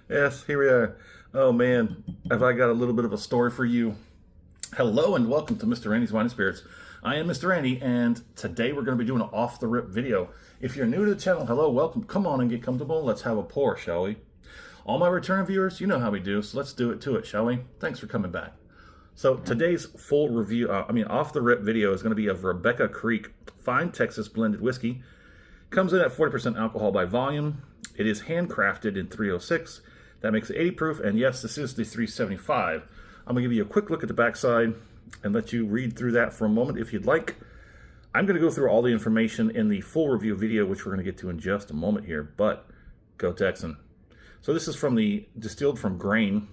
Yes, here we are. Oh man, have I got a little bit of a story for you. Hello and welcome to Mr. Randy's Wine and Spirits. I am Mr. Randy, and today we're going to be doing an off-the-rip video. If you're new to the channel, hello, welcome. Come on and get comfortable. Let's have a pour, shall we? All my return viewers, you know how we do, so let's do it to it, shall we? Thanks for coming back. So today's full review, off-the-rip video is going to be of Rebecca Creek Fine Texas Blended Whiskey. Comes in at 40% alcohol by volume. It is handcrafted in 306. That makes it 80 proof, and yes, this is the 375. I'm going to give you a quick look at the backside and let you read through that for a moment if you'd like. I'm going to go through all the information in the full review video, which we're going to get to in just a moment here, but go Texan. So this is from the Distilled from Grain,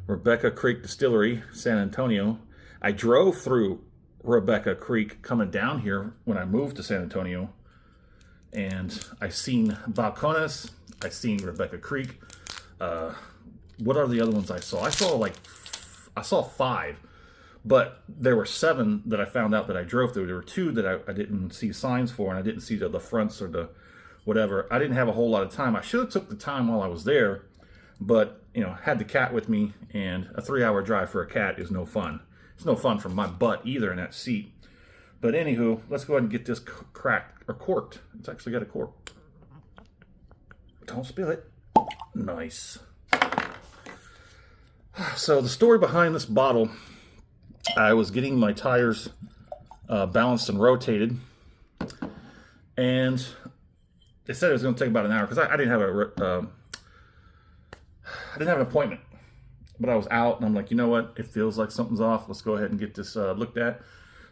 Rebecca Creek Distillery, San Antonio. I drove through Rebecca Creek coming down here when I moved to San Antonio, and I seen Balcones, I seen Rebecca Creek. What are the other ones I saw? I saw 5, but there were 7 that I found out that I drove through. There were 2 that I didn't see signs for, and I didn't see the fronts or the whatever. I didn't have a whole lot of time. I should have took the time while I was there, but you know, had the cat with me, and a 3-hour drive for a cat is no fun. It's no fun for my butt either in that seat. But anywho, let's go ahead and get this cracked or corked. It's actually got a cork. Don't spill it. Nice. So the story behind this bottle, I was getting my tires balanced and rotated, and they said it was going to take about an hour because I didn't have an appointment, but I was out, and I'm like, you know what? It feels like something's off. Let's go ahead and get this looked at.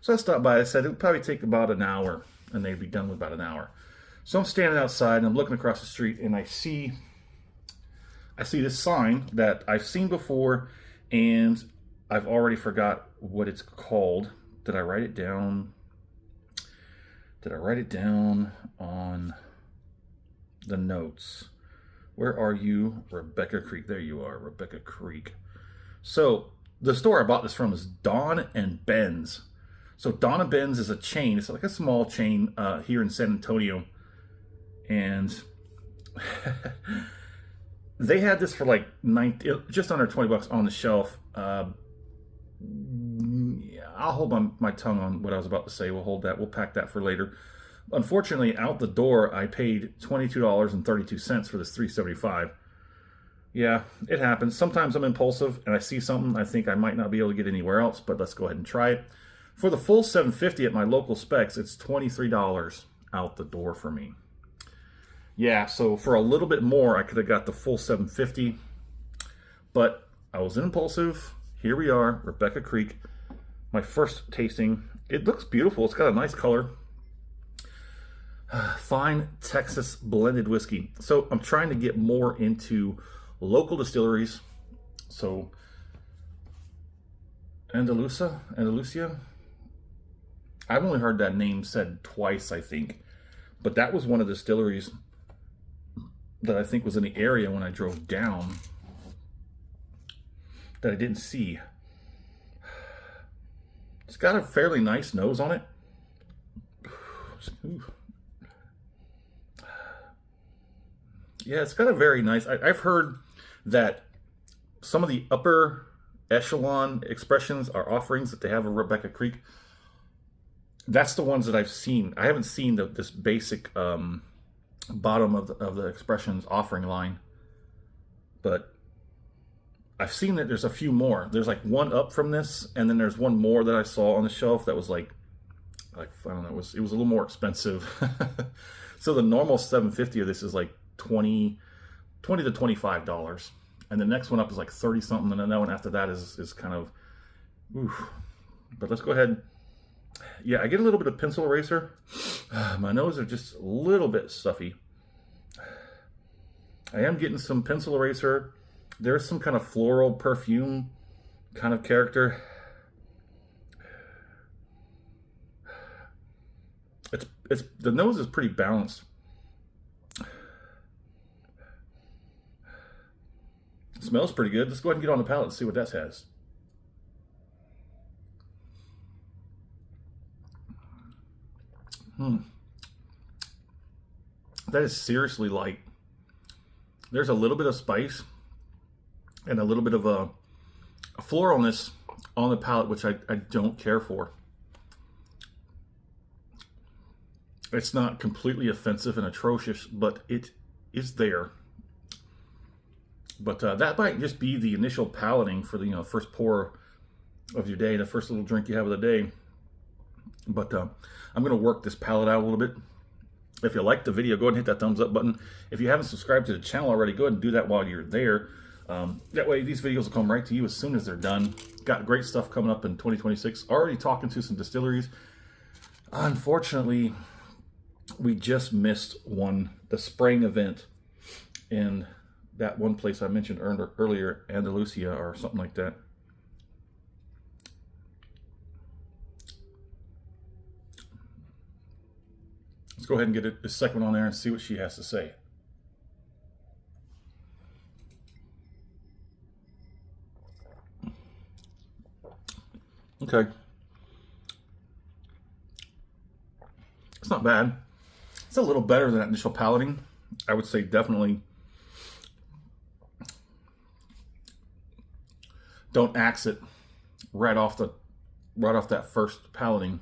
So I stopped by. I said it would probably take about an hour, and they'd be done with about an hour. So I'm standing outside, and I'm looking across the street, and I see this sign that I've seen before, and I've already forgot what it's called. Did I write it down? Did I write it down on the notes? Where are you? Rebecca Creek. There you are, Rebecca Creek. So the store I bought this from is Dawn and Ben's. So Dawn and Ben's is a chain. It's like a small chain here in San Antonio. And they had this for like just under 20 bucks on the shelf. I'll hold my tongue on what I was about to say. We'll hold that. We'll pack that for later. Unfortunately, out the door, I paid $22.32 for this 375. Yeah, it happens. Sometimes I'm impulsive and I see something I think I might not be able to get anywhere else, but let's go ahead and try it. For the full 750 at my local specs, it's $23 out the door for me. Yeah, so for a little bit more, I could have got the full 750, but I was impulsive. Here we are, Rebecca Creek, my first tasting. It looks beautiful. It's got a nice color. Fine Texas blended whiskey. So I'm trying to get more into local distilleries. So Andalusia. I've only heard that name said twice, I think, but that was one of the distilleries that I think was in the area when I drove down that I didn't see. It's got a fairly nice nose on it. Ooh. Yeah, it's got a very nice... I've heard that some of the upper echelon expressions are offerings that they have at Rebecca Creek. That's the ones that I've seen. I haven't seen this basic bottom of the expressions offering line, but I've seen that there's a few more. There's like one up from this, and then there's one more that I saw on the shelf that was like I don't know, it was a little more expensive. So the normal 750 of this is like $20 to $25, and the next one up is like 30 something, and then that one after that is kind of oof. But let's go ahead. Yeah, I get a little bit of pencil eraser. My nose are just a little bit stuffy. I am getting some pencil eraser. There's some kind of floral perfume kind of character. It's the nose is pretty balanced. It smells pretty good. Let's go ahead and get on the palate and see what that has. That is seriously light. there's a little bit of spice and a little bit of a floralness on the palate, which I don't care for. It's not completely offensive and atrocious, but it is there. But that might just be the initial palating for the first pour of your day, the first little drink you have of the day. But I'm going to work this palate out a little bit. If you liked the video, go ahead and hit that thumbs up button. If you haven't subscribed to the channel already, go ahead and do that while you're there. That way these videos will come right to you as soon as they're done. Got great stuff coming up in 2026. Already talking to some distilleries. Unfortunately, we just missed the spring event in that one place I mentioned earlier, Andalusia or something like that. Let's go ahead and get this second one on there and see what she has to say. Okay. It's not bad. It's a little better than that initial palating. I would say definitely don't axe it right off that first palating.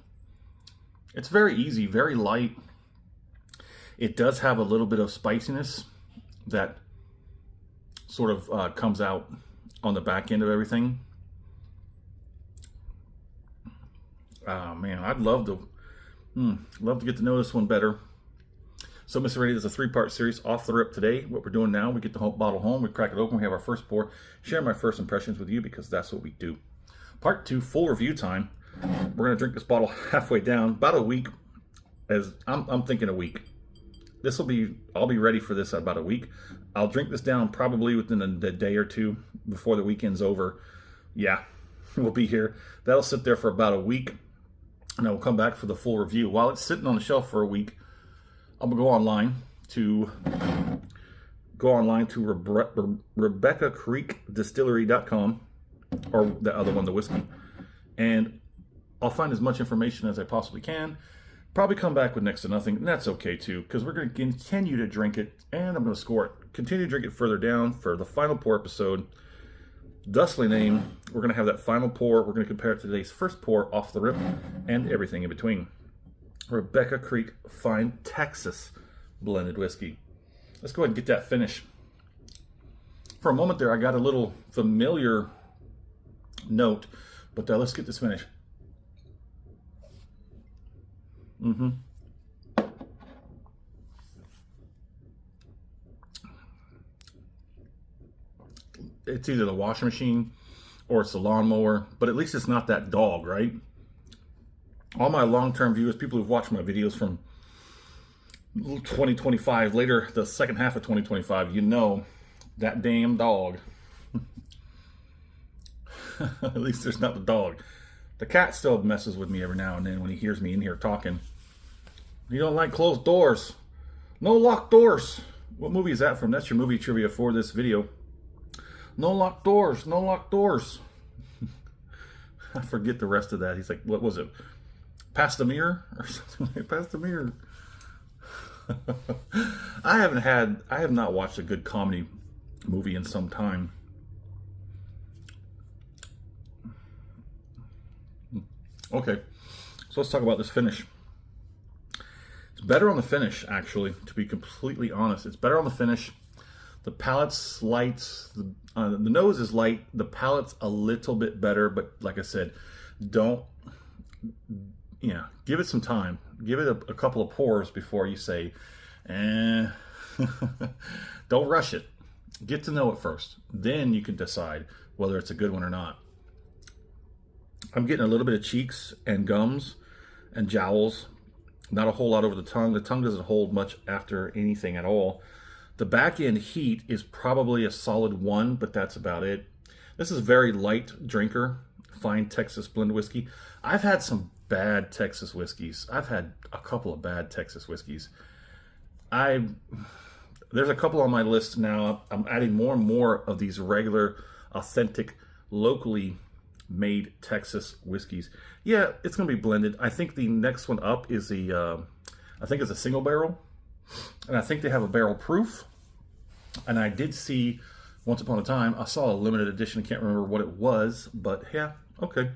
It's very easy, very light. It does have a little bit of spiciness that sort of comes out on the back end of everything. Oh man, I'd love to get to know this one better. So Mr. Randy is a 3-part series off the rip today. What we're doing now, we get the bottle home, we crack it open, we have our first pour, share my first impressions with you because that's what we do. Part 2, full review time. We're gonna drink this bottle halfway down, about a week. As I'm thinking a week. I'll be ready for this in about a week. I'll drink this down probably within a day or two before the weekend's over. Yeah, we'll be here. That'll sit there for about a week, and I will come back for the full review. While it's sitting on the shelf for a week, I'm gonna go online to RebeccaCreekDistillery.com, or the other one, the whiskey, and I'll find as much information as I possibly can. Probably come back with next to nothing, and that's okay too, because we're going to continue to drink it, and I'm going to score it. Continue to drink it further down for the final pour episode. Thusly named, we're going to have that final pour. We're going to compare it to today's first pour off the rip, and everything in between. Rebecca Creek Fine Texas Blended Whiskey. Let's go ahead and get that finish. For a moment there, I got a little familiar note, but let's get this finish. It's either the washing machine or it's the lawnmower, but at least it's not that dog, right? All my long-term viewers, people who've watched my videos from 2025, later the second half of 2025, you know that damn dog. At least there's not the dog. The cat still messes with me every now and then when he hears me in here talking. You don't like closed doors. No locked doors. What movie is that from? That's your movie trivia for this video. No locked doors. No locked doors. I forget the rest of that. He's like, what was it? Past the mirror? Or something like Past the mirror. I have not watched a good comedy movie in some time. Okay, so let's talk about this finish. It's better on the finish, actually, to be completely honest. It's better on the finish. The palate's light. The nose is light. The palate's a little bit better, but like I said, give it some time. Give it a couple of pours before you say, don't rush it. Get to know it first. Then you can decide whether it's a good one or not. I'm getting a little bit of cheeks and gums and jowls. Not a whole lot over the tongue. The tongue doesn't hold much after anything at all. The back end heat is probably a solid 1, but that's about it. This is a very light drinker, fine Texas blend whiskey. I've had some bad Texas whiskeys. I've had a couple of bad Texas whiskeys. There's a couple on my list now. I'm adding more and more of these regular, authentic, locally made Texas whiskeys. Yeah, it's going to be blended. I think the next one up is I think it's a single barrel. And I think they have a barrel proof. And I did see, once upon a time, I saw a limited edition. I can't remember what it was, but yeah, okay.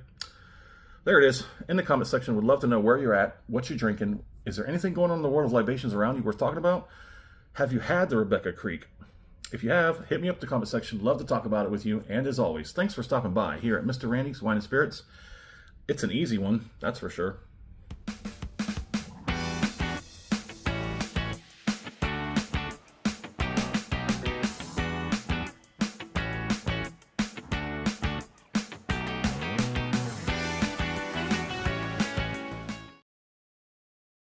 There it is. In the comment section, would love to know where you're at, what you're drinking. Is there anything going on in the world of libations around you worth talking about? Have you had the Rebecca Creek? If you have, hit me up in the comment section. Love to talk about it with you. And as always, thanks for stopping by here at Mr. Randy's Wine and Spirits. It's an easy one, that's for sure.